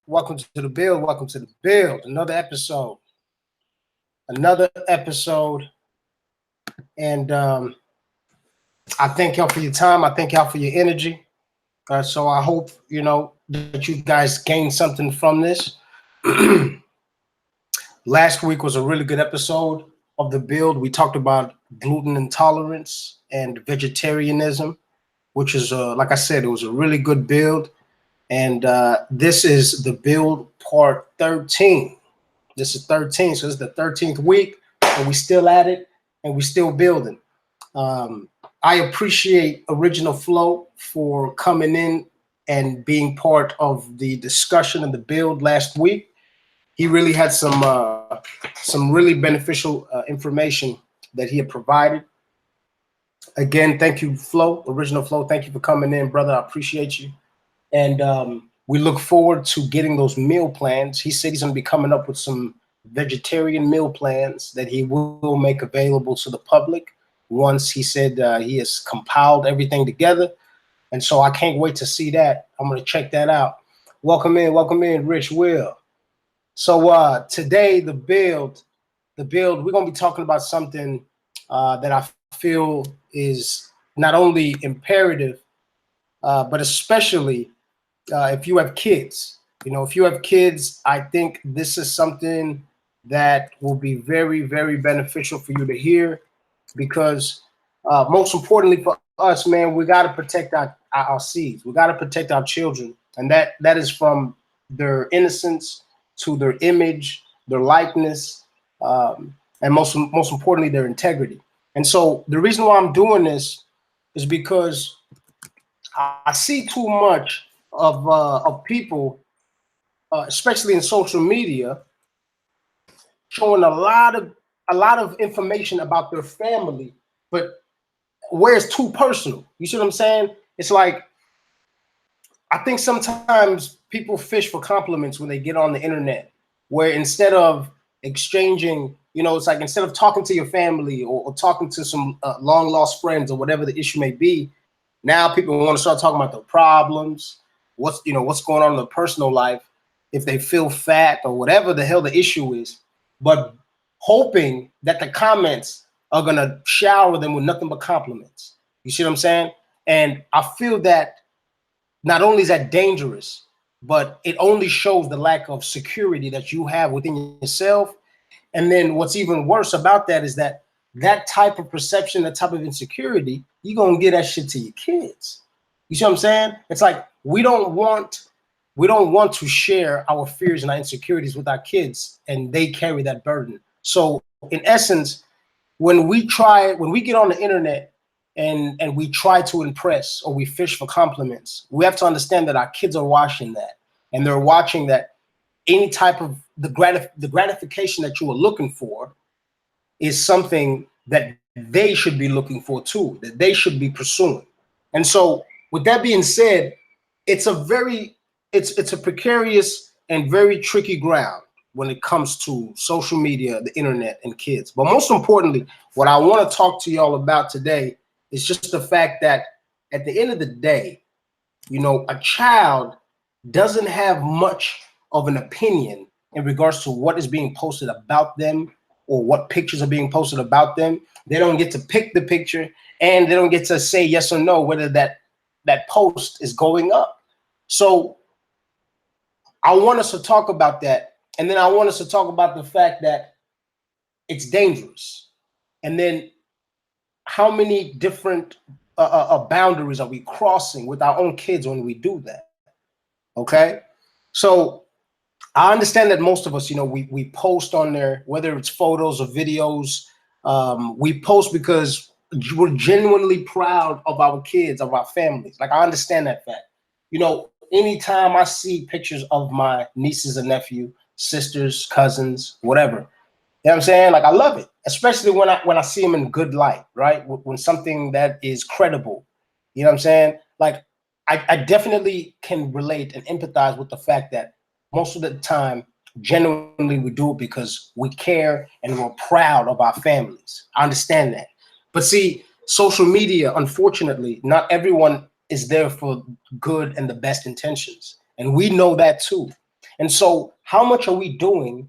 Welcome to the build. Welcome to the build. Another episode. Another episode. And I thank y'all for your time. I thank y'all for your energy. So I hope that you guys gained something from this. Last week was a really good episode of the build. We talked about gluten intolerance and vegetarianism, which is like I said, it was a really good build. And this is the build part 13. This is 13, so this is the 13th week, and we still at it, and we still building. I appreciate Original Flow for coming in and being part of the discussion and the build last week. He really had some really beneficial information that he had provided. Again, thank you, Flow, Original Flow. Thank you for coming in, brother. I appreciate you. And we look forward to getting those meal plans. He said he's going to be coming up with some vegetarian meal plans that he will make available to the public once he said he has compiled everything together. And so I can't wait to see that. I'm going to check that out. Welcome in, Rich Will. So today, the build, we're going to be talking about something that I feel is not only imperative, but especially if you have kids. If you have kids, I think this is something that will be very, very beneficial for you to hear, because most importantly for us, man, we got to protect our seeds. We got to protect our children, and that is from their innocence to their image, their likeness, and most importantly, their integrity. And so the reason why I'm doing this is because I see too much of people, especially in social media, showing a lot of information about their family, but where it's too personal. You see what I'm saying? It's like, I think sometimes people fish for compliments when they get on the internet, where instead of exchanging, it's like instead of talking to your family or talking to some long lost friends or whatever the issue may be, now people want to start talking about their problems, what's going on in their personal life, if they feel fat or whatever the hell the issue is, but hoping that the comments are gonna shower them with nothing but compliments. You see what I'm saying? And I feel that not only is that dangerous, but it only shows the lack of security that you have within yourself. And then what's even worse about that is that type of perception, that type of insecurity, you're gonna get that shit to your kids. You see what I'm saying? It's like we don't want to share our fears and our insecurities with our kids, and they carry that burden. So in essence, when we get on the internet and we try to impress or we fish for compliments, we have to understand that our kids are watching that, and they're watching that any type of the gratification that you are looking for is something that they should be looking for too, that they should be pursuing. And so with that being said, it's a precarious and very tricky ground when it comes to social media, the internet, and kids. But most importantly, what I want to talk to y'all about today is just the fact that at the end of the day, a child doesn't have much of an opinion in regards to what is being posted about them or what pictures are being posted about them. They don't get to pick the picture, and they don't get to say yes or no whether that post is going up. So I want us to talk about that, and then I want us to talk about the fact that it's dangerous, and then how many different boundaries are we crossing with our own kids when we do that? Okay, so I understand that most of us, we post on there, whether it's photos or videos. We post because we're genuinely proud of our kids, of our families. Like, I understand that fact. Anytime I see pictures of my nieces and nephew, sisters, cousins, whatever, you know what I'm saying? Like, I love it, especially when I see them in good light, right? When something that is credible, you know what I'm saying? Like, I definitely can relate and empathize with the fact that most of the time, genuinely, we do it because we care and we're proud of our families. I understand that. But see, social media, unfortunately, not everyone is there for good and the best intentions. And we know that too. And so how much are we doing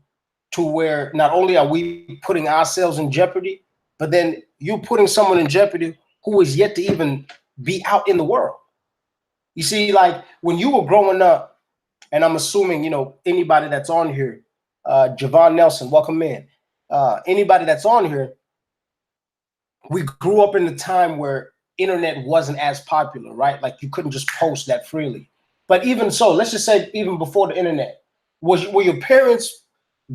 to where not only are we putting ourselves in jeopardy, but then you putting someone in jeopardy who is yet to even be out in the world. You see, like when you were growing up, and I'm assuming, you know, anybody that's on here, Javon Nelson, welcome in. Anybody that's on here, we grew up in the time where internet wasn't as popular, right? Like you couldn't just post that freely. But even so, let's just say even before the internet, were your parents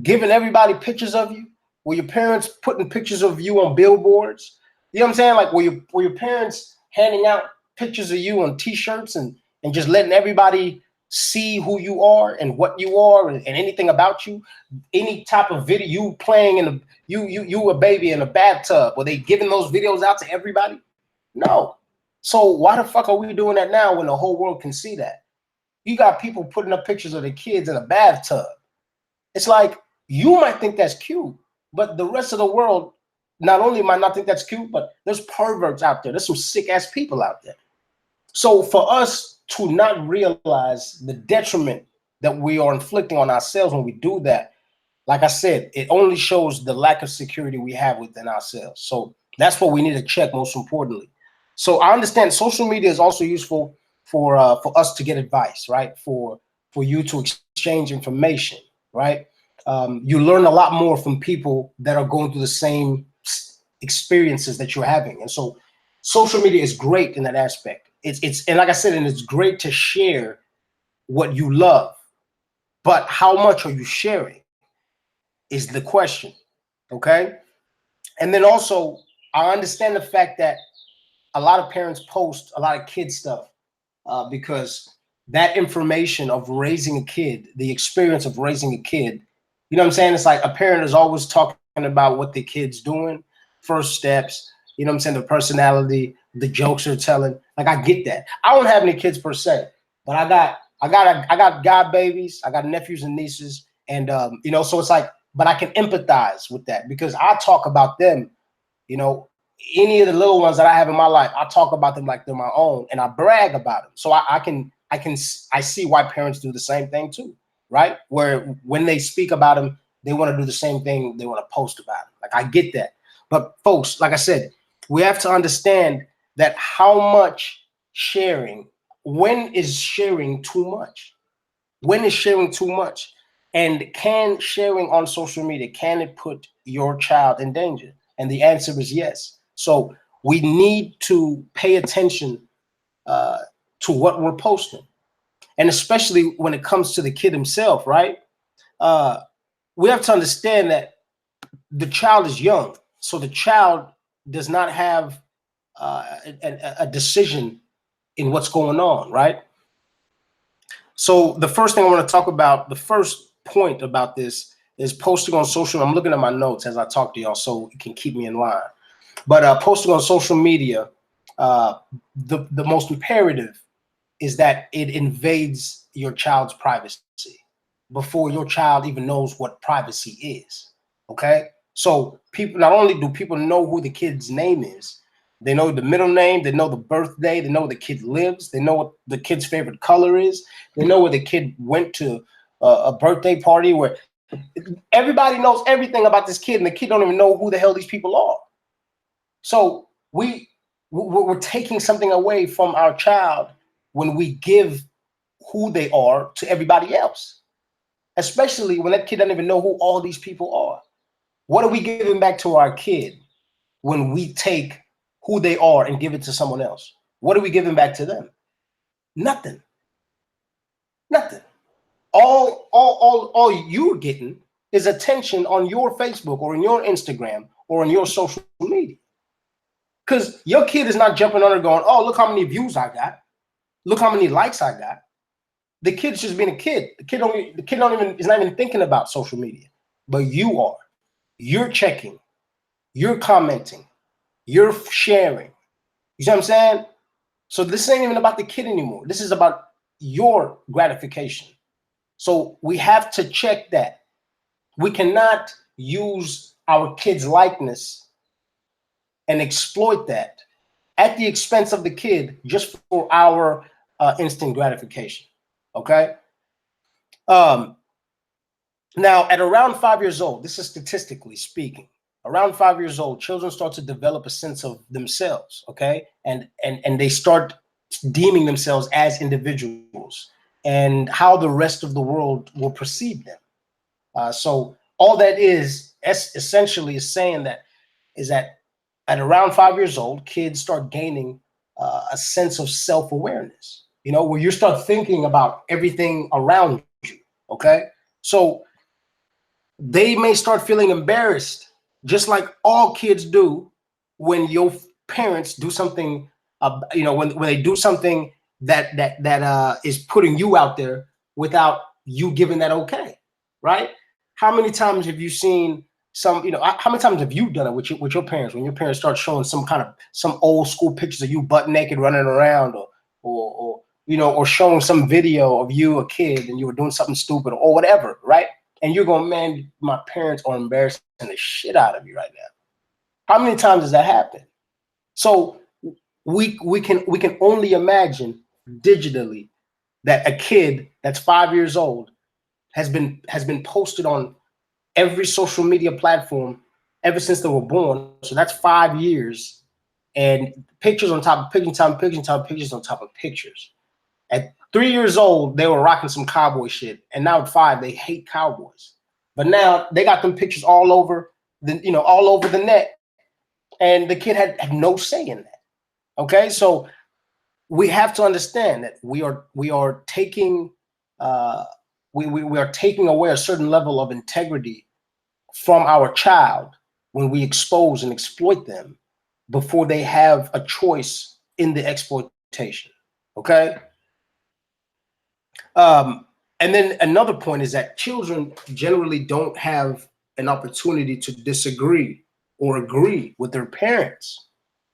giving everybody pictures of you? Were your parents putting pictures of you on billboards? You know what I'm saying? Like were your parents handing out pictures of you on t-shirts and just letting everybody see who you are and what you are and anything about you? Any type of video you playing in a you a baby in a bathtub, were they giving those videos out to everybody? No. So why the fuck are we doing that now when the whole world can see that? You got people putting up pictures of their kids in a bathtub. It's like you might think that's cute, but the rest of the world not only might not think that's cute, but there's perverts out there. There's some sick ass people out there. So for us to not realize the detriment that we are inflicting on ourselves when we do that, like I said, it only shows the lack of security we have within ourselves. So that's what we need to check most importantly. So I understand social media is also useful for us to get advice, right? For you to exchange information, right? You learn a lot more from people that are going through the same experiences that you're having, and so social media is great in that aspect. It's and like I said, and it's great to share what you love, but how much are you sharing is the question, okay? And then also, I understand the fact that a lot of parents post a lot of kid stuff because that information of raising a kid, the experience of raising a kid, you know what I'm saying? It's like a parent is always talking about what the kid's doing, first steps, you know what I'm saying? The personality, the jokes they're telling. Like I get that. I don't have any kids per se, but I got god babies, I got nephews and nieces, and you know, so it's like, but I can empathize with that because I talk about them, you know, any of the little ones that I have in my life, I talk about them like they're my own, and I brag about them. So I see why parents do the same thing too, right? Where when they speak about them, they want to do the same thing. They want to post about them. Like I get that, but folks, like I said, we have to understand that how much sharing, when is sharing too much? When is sharing too much? And can sharing on social media, can it put your child in danger? And the answer is yes. So we need to pay attention to what we're posting. And especially when it comes to the kid himself, right? We have to understand that the child is young. So the child does not have a decision in what's going on, right? So the first thing I want to talk about, the first point about this is posting on social. I'm looking at my notes as I talk to y'all so it can keep me in line. But posting on social media, the most imperative is that it invades your child's privacy before your child even knows what privacy is. Okay, so people, not only do people know who the kid's name is, they know the middle name, they know the birthday, they know where the kid lives, they know what the kid's favorite color is, they know where the kid went to a birthday party, where everybody knows everything about this kid, and the kid don't even know who the hell these people are. So we're taking something away from our child when we give who they are to everybody else, especially when that kid doesn't even know who all these people are. What are we giving back to our kid when we take who they are and give it to someone else? What are we giving back to them? Nothing. Nothing. All you're getting is attention on your Facebook or in your Instagram or on your social media. Because your kid is not jumping on it going, oh, look how many views I got. Look how many likes I got. The kid's just being a kid. The kid don't even is not even thinking about social media. But you are. You're checking. You're commenting. You're sharing. You see what I'm saying? So this ain't even about the kid anymore. This is about your gratification. So we have to check that. We cannot use our kid's likeness and exploit that at the expense of the kid just for our instant gratification. Okay. Now, at around 5 years old, this is statistically speaking, around 5 years old, children start to develop a sense of themselves, okay? And they start deeming themselves as individuals and how the rest of the world will perceive them. So all that is essentially is saying that is that at around 5 years old, kids start gaining a sense of self-awareness, you know, where you start thinking about everything around you, okay? So they may start feeling embarrassed, just like all kids do when your parents do something, you know, when they do something that is putting you out there without you giving that okay, right? How many times have you seen some, you know, how many times have you done it with your parents when your parents start showing some kind of some old school pictures of you butt naked running around, or you know, or showing some video of you a kid and you were doing something stupid or whatever, right? And you're going, man, my parents are embarrassing the shit out of me right now. How many times does that happen? So we can only imagine digitally that a kid that's 5 years old has been posted on every social media platform ever since they were born. So that's 5 years, and pictures on top of pictures, on top of pictures, on top of pictures, on top of pictures. At 3 years old, they were rocking some cowboy shit, and now at 5, they hate cowboys. But now they got them pictures all over the, you know, all over the net, and the kid had no say in that. Okay, so we have to understand that we are taking uh, we are taking away a certain level of integrity from our child when we expose and exploit them before they have a choice in the exploitation. Okay. Um, and then another point is that children generally don't have an opportunity to disagree or agree with their parents.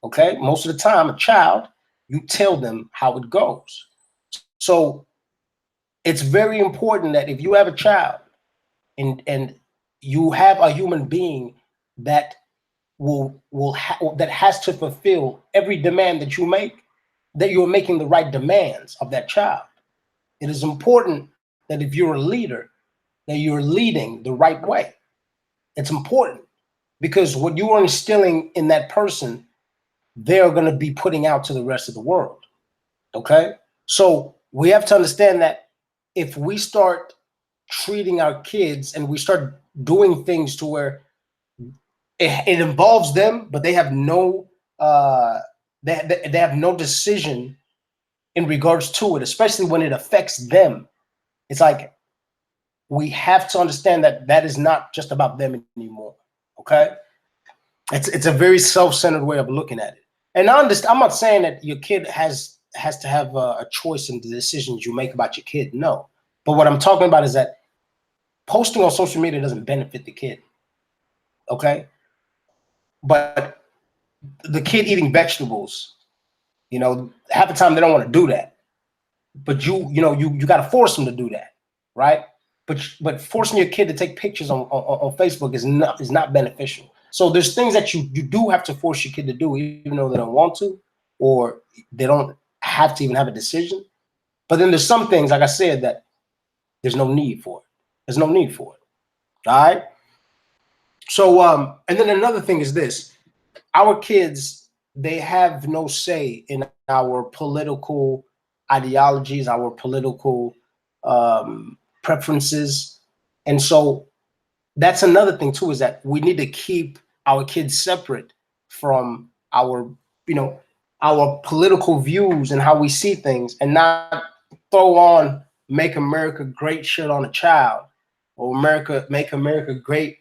Okay. Most of the time, a child, you tell them how it goes. So it's very important that if you have a child and you have a human being that that has to fulfill every demand that you make, that you're making the right demands of that child. It is important that if you're a leader, that you're leading the right way. It's important because what you are instilling in that person, they're going to be putting out to the rest of the world. Okay. So we have to understand that if we start treating our kids and we start doing things to where it involves them, but they have no they have no decision in regards to it, especially when it affects them. It's like we have to understand that that is not just about them anymore. Okay, it's a very self-centered way of looking at it. And I understand. I'm not saying that your kid has to have a choice in the decisions you make about your kid. No, but what I'm talking about is that posting on social media doesn't benefit the kid. Okay, but the kid eating vegetables, you know, half the time they don't want to do that. But you got to force them to do that, right? But forcing your kid to take pictures on Facebook is not beneficial. So there's things that you do have to force your kid to do, even though they don't want to, or they don't have to even have a decision. But then there's some things, like I said, that there's no need for it. There's no need for it. All right. So and then another thing is this: our kids, they have no say in our political ideologies, our political preferences. And so that's another thing too, is that we need to keep our kids separate from our, you know, our political views and how we see things, and not throw on "Make America Great" shit on a child, or "Make America Great"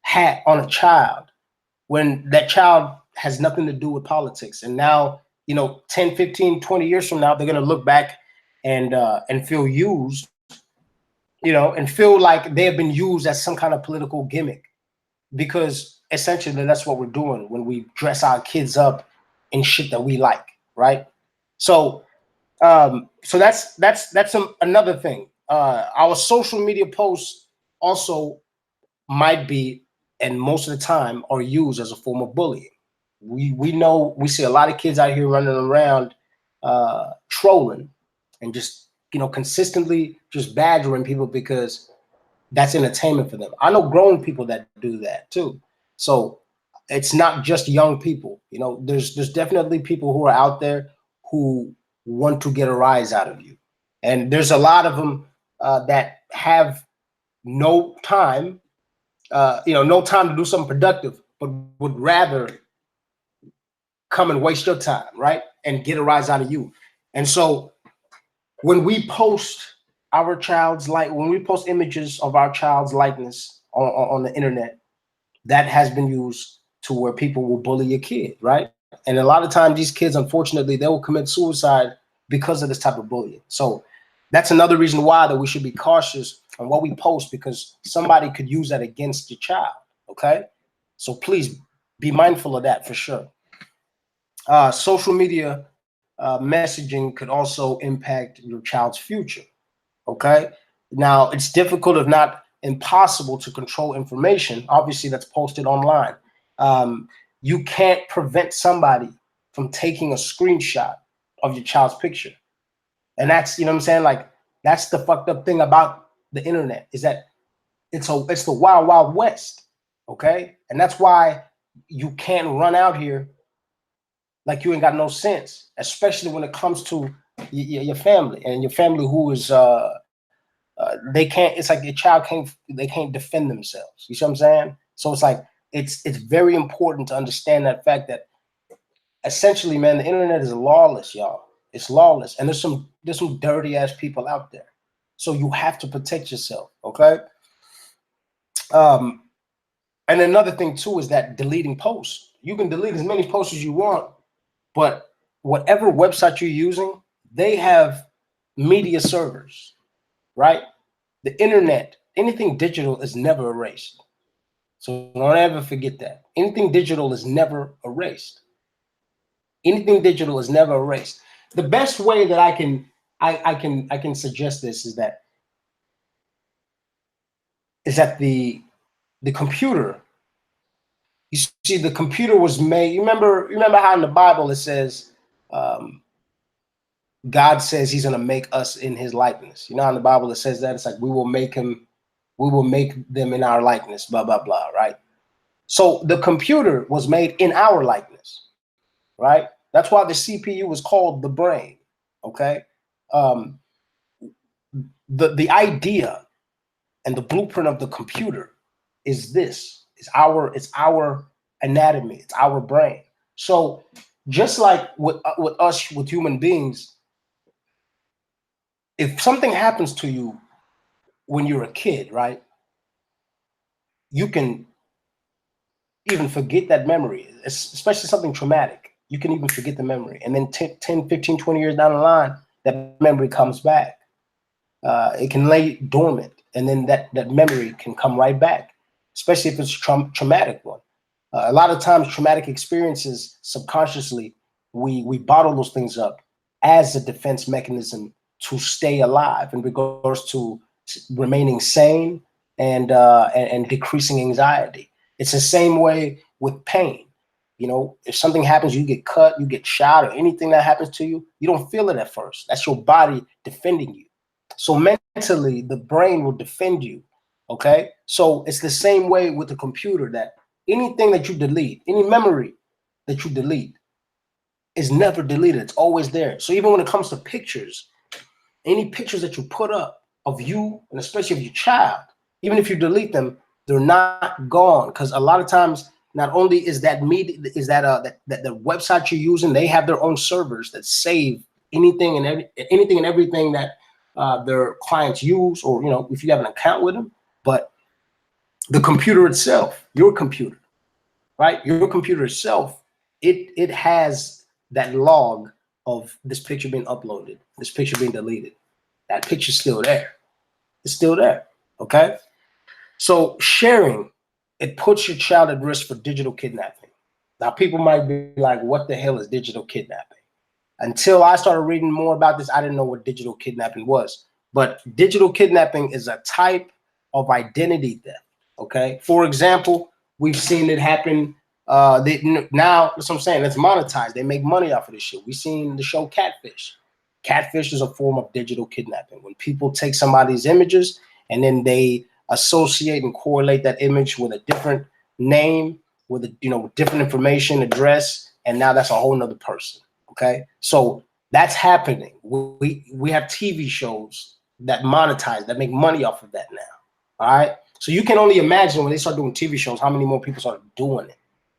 hat on a child, when that child has nothing to do with politics. And now, you know, 10, 15, 20 years from now, they're going to look back and feel used, you know, and feel like they have been used as some kind of political gimmick, because essentially that's what we're doing when we dress our kids up in shit that we like, right? So so that's another thing. Our social media posts also might be, and most of the time are used as a form of bullying. We know, we see a lot of kids out here running around trolling and just, you know, consistently just badgering people because that's entertainment for them. I know grown people that do that too. So it's not just young people. You know, there's definitely people who are out there who want to get a rise out of you, and there's a lot of them that have no time, no time to do something productive, but would rather come and waste your time, right, and get a rise out of you. And so when we post when we post images of our child's likeness on the internet, that has been used to where people will bully a kid, right? And a lot of times these kids, unfortunately, they will commit suicide because of this type of bullying. So that's another reason why that we should be cautious on what we post, because somebody could use that against your child, okay? So please be mindful of that for sure. Social media messaging could also impact your child's future, okay? Now, it's difficult, if not impossible, to control information, obviously, that's posted online. You can't prevent somebody from taking a screenshot of your child's picture. And that's, you know what I'm saying? Like, that's the fucked up thing about the internet, is that it's the wild, wild west, okay? And that's why you can't run out here like you ain't got no sense, especially when it comes to your family, and your family who is they can't. It's like your child can't. They can't defend themselves. You see what I'm saying? So it's like it's very important to understand that fact that essentially, man, the internet is lawless, y'all. It's lawless, and there's some dirty ass people out there. So you have to protect yourself, okay? And another thing too is that deleting posts. You can delete as many posts as you want, but whatever website you're using, they have media servers, right? The internet, anything digital is never erased. So don't ever forget that. Anything digital is never erased. Anything digital is never erased. The best way that I can suggest this is that the computer. You see, the computer was made. You remember how in the Bible it says, God says He's going to make us in His likeness. You know how in the Bible it says that? It's like we will make them in our likeness. Blah blah blah. Right. So the computer was made in our likeness. Right. That's why the CPU was called the brain. Okay. The idea and the blueprint of the computer is this. It's our anatomy. It's our brain. So just like with us, with human beings, if something happens to you when you're a kid, right, you can even forget that memory, especially something traumatic. You can even forget the memory. And then 10, 15, 20 years down the line, that memory comes back. It can lay dormant, and then that memory can come right back, especially if it's a traumatic one. A lot of times, traumatic experiences, subconsciously, we bottle those things up as a defense mechanism to stay alive in regards to remaining sane and decreasing anxiety. It's the same way with pain. You know, if something happens, you get cut, you get shot, or anything that happens to you, you don't feel it at first. That's your body defending you. So mentally, the brain will defend you. Okay. So it's the same way with the computer, that anything that you delete, any memory that you delete is never deleted. It's always there. So even when it comes to pictures, any pictures that you put up of you, and especially of your child, even if you delete them, they're not gone. Because a lot of times, not only is that that the website you're using, they have their own servers that save anything and everything that their clients use, or if you have an account with them. But the computer itself, your computer, right? Your computer itself, it has that log of this picture being uploaded, this picture being deleted. That picture's still there. It's still there. Okay. So sharing, it puts your child at risk for digital kidnapping. Now, people might be like, what the hell is digital kidnapping? Until I started reading more about this, I didn't know what digital kidnapping was. But digital kidnapping is a type of identity theft. Okay. For example, we've seen it happen. Now, that's what I'm saying. It's monetized. They make money off of this shit. We've seen the show Catfish. Catfish is a form of digital kidnapping. When people take somebody's images and then they associate and correlate that image with a different name, with a different information, address, and now that's a whole nother person. Okay, so that's happening. We have TV shows that monetize, that make money off of that now. All right, so you can only imagine when they start doing TV shows how many more people start doing it.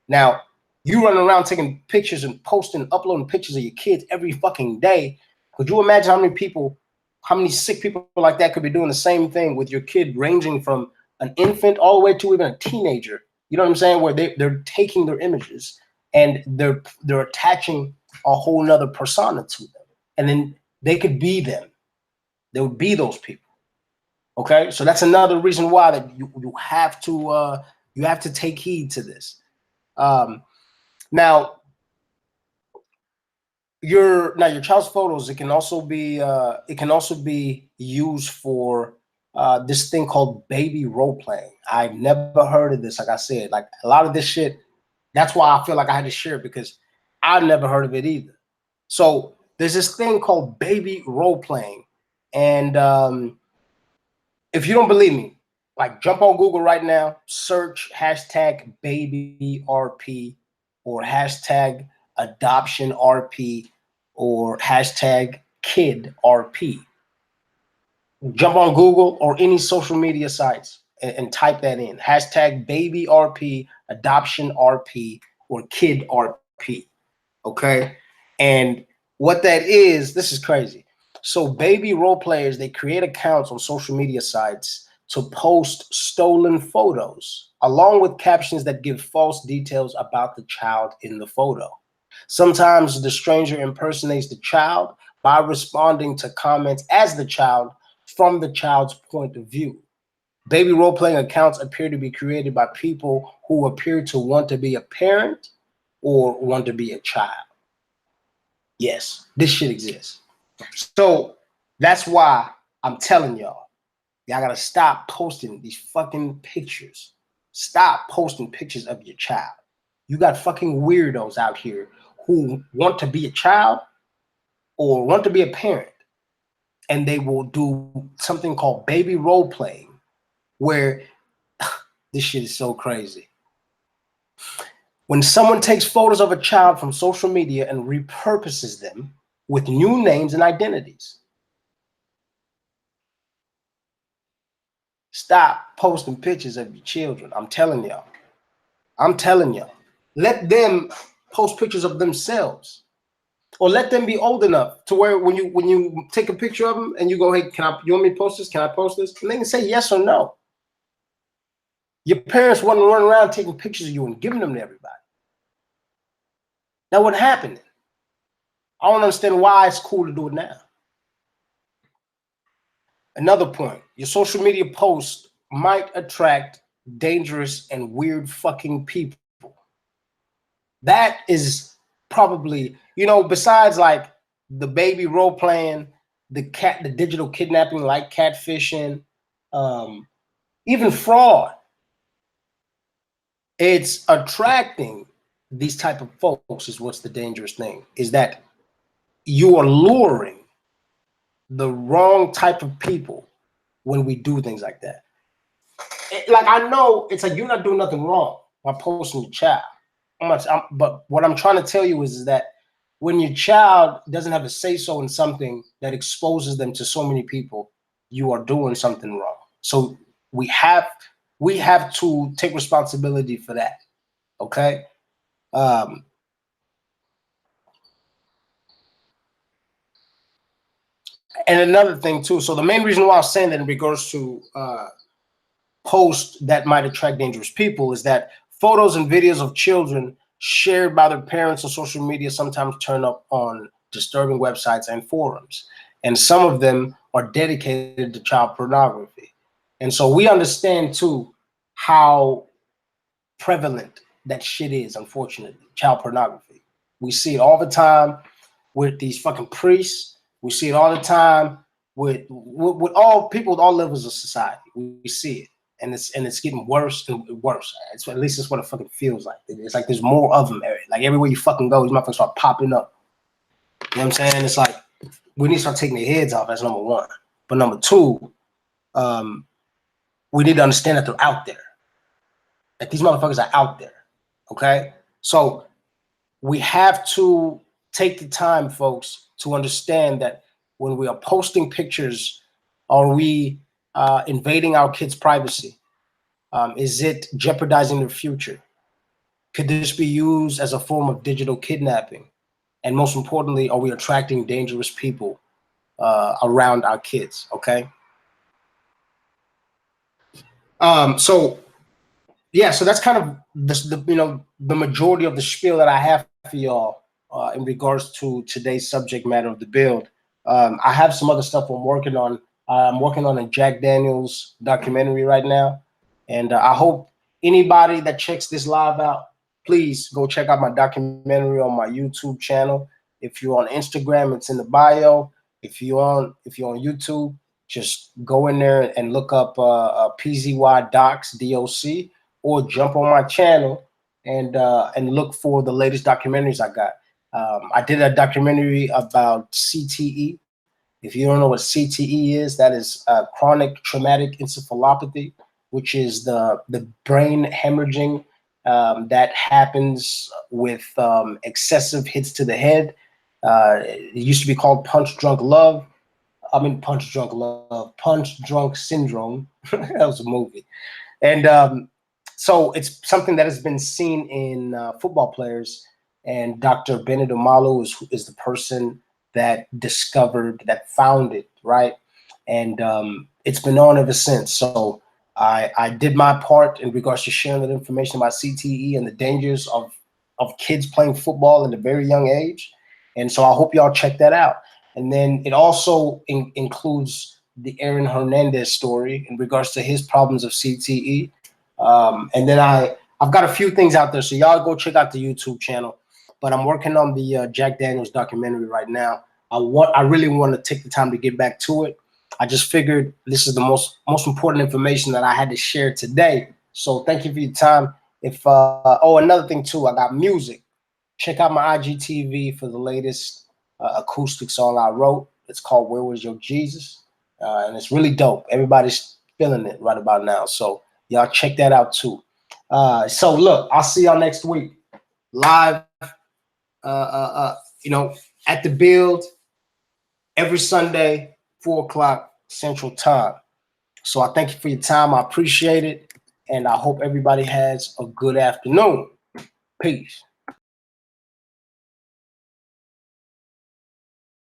Now you running around taking pictures and posting, uploading pictures of your kids every fucking day. Could you imagine how many sick people like that could be doing the same thing with your kid, ranging from an infant all the way to even a teenager? You know what I'm saying? Where they're taking their images and they're attaching a whole nother persona to them. And then they could be them. They would be those people. Okay, so that's another reason why that you have to take heed to this. Now your child's photos, it can also be used for this thing called baby role playing. I've never heard of this. Like I said, like a lot of this shit. That's why I feel like I had to share it, because I've never heard of it either. So there's this thing called baby role playing, and if you don't believe me, like jump on Google right now, search hashtag baby RP or hashtag adoption RP or hashtag kid RP. Jump on Google or any social media sites and type that in. Hashtag baby RP, adoption RP, or kid RP. Okay. And what that is, this is crazy. So baby role players, they create accounts on social media sites to post stolen photos, along with captions that give false details about the child in the photo. Sometimes the stranger impersonates the child by responding to comments as the child from the child's point of view. Baby role-playing accounts appear to be created by people who appear to want to be a parent or want to be a child. Yes, this shit exists. So that's why I'm telling y'all gotta stop posting these fucking pictures. Stop posting pictures of your child. You got fucking weirdos out here who want to be a child or want to be a parent, and they will do something called baby role playing, where this shit is so crazy. When someone takes photos of a child from social media and repurposes them with new names and identities. Stop posting pictures of your children. I'm telling y'all. Let them post pictures of themselves, or let them be old enough to where when you take a picture of them and you go, hey, you want me to post this? Can I post this? And they can say yes or no. Your parents want to run around taking pictures of you and giving them to everybody. That wouldn't happen. I don't understand why it's cool to do it now. Another point, your social media posts might attract dangerous and weird fucking people. That is probably, besides like the baby role playing, the digital kidnapping like catfishing, even fraud, it's attracting these type of folks is what's the dangerous thing, is that you are luring the wrong type of people when we do things like that. Like, I know it's like you're not doing nothing wrong by posting your child. But what I'm trying to tell you is that when your child doesn't have a say-so in something that exposes them to so many people, you are doing something wrong. So we have to take responsibility for that. Okay. And another thing too. So the main reason why I was saying that in regards to posts that might attract dangerous people is that photos and videos of children shared by their parents on social media sometimes turn up on disturbing websites and forums. And some of them are dedicated to child pornography. And so we understand too how prevalent that shit is, unfortunately, child pornography. We see it all the time with these fucking priests. We see it all the time with all people with all levels of society. We see it. And it's getting worse and worse. At least it's what it fucking feels like. It's like there's more of them. Like everywhere you fucking go, these motherfuckers start popping up. You know what I'm saying? It's like we need to start taking their heads off. That's number one. But number two, and we need to understand that they're out there. That these motherfuckers are out there. Okay? So we have to take the time, folks, to understand that when we are posting pictures, are we invading our kids' privacy? Is it jeopardizing their future? Could this be used as a form of digital kidnapping? And most importantly, are we attracting dangerous people around our kids? Okay. So yeah, so that's kind of the majority of the spiel that I have for y'all in regards to today's subject matter of the build. I have some other stuff I'm working on. I'm working on a Jack Daniels documentary right now, and I hope anybody that checks this live out, please go check out my documentary on my YouTube channel. If you're on Instagram, it's in the bio. If you're on YouTube, just go in there and look up PZY Docs DOC, or jump on my channel and look for the latest documentaries I got. I did a documentary about CTE. If you don't know what CTE is, that is chronic traumatic encephalopathy, which is the brain hemorrhaging that happens with excessive hits to the head. It used to be called punch drunk syndrome. That was a movie. And so it's something that has been seen in football players. And Dr. Benedict Omalu is the person that found it, right? And it's been on ever since. So I did my part in regards to sharing that information about CTE and the dangers of kids playing football at a very young age. And so I hope y'all check that out. And then it also includes the Aaron Hernandez story in regards to his problems of CTE. And then I've got a few things out there, so y'all go check out the YouTube channel. But I'm working on the Jack Daniels documentary right now. I really want to take the time to get back to it. I just figured this is the most important information that I had to share today. So thank you for your time. If another thing too, I got music. Check out my IGTV for the latest acoustic song I wrote. It's called "Where Was Your Jesus," and it's really dope. Everybody's feeling it right about now. So y'all check that out too. So look, I'll see y'all next week live. At the build every Sunday, 4 o'clock Central Time. So I thank you for your time. I appreciate it. And I hope everybody has a good afternoon. Peace.